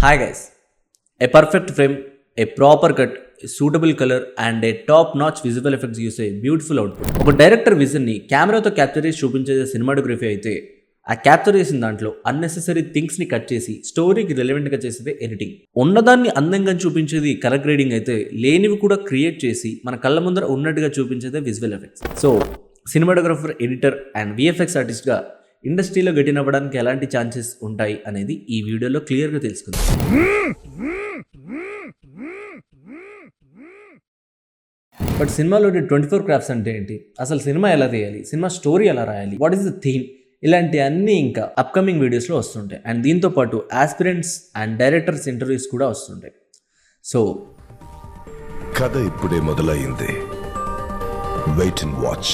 Hi guys, a perfect frame, a proper cut, a suitable color and a top-notch visual effects use a beautiful output. ఒక director విజన్ని కెమెరాతో capture చేసి చూపించేది cinematography అయితే ఆ capture చేసిన దాంట్లో అన్నెసెసరీ థింగ్స్ని కట్ చేసి స్టోరీకి రిలవెంట్గా చేసేది ఎడిటింగ్. ఉన్నదాన్ని అందంగా చూపించేది కలర్ గ్రేడింగ్ అయితే లేనివి కూడా క్రియేట్ చేసి మన కళ్ళ ముందర ఉన్నట్టుగా చూపించేదే visual effects. So cinematographer, editor and VFX ఆర్టిస్ట్గా ఇండస్ట్రీలో గెటినవ్వడానికి ఎలాంటి ఛాన్సెస్ ఉంటాయి అనేది ఈ వీడియోలో క్లియర్గా తెలుసుకుందాం. బట్ సినిమాలోని 24 క్రాఫ్ట్స్ అంటే ఏంటి, అసలు సినిమా ఎలా తీయాలి, సినిమా స్టోరీ ఎలా రాయాలి, వాట్ ఈస్ ద థీమ్, ఇలాంటి అన్నీ ఇంకా అప్కమింగ్ వీడియోస్లో వస్తుంటాయి. అండ్ దీంతో పాటు ఆస్పిరెంట్స్ అండ్ డైరెక్టర్స్ ఇంటర్వ్యూస్ కూడా వస్తుంటాయి. సో కథ ఇప్పుడే మొదలైంది. Wait and watch.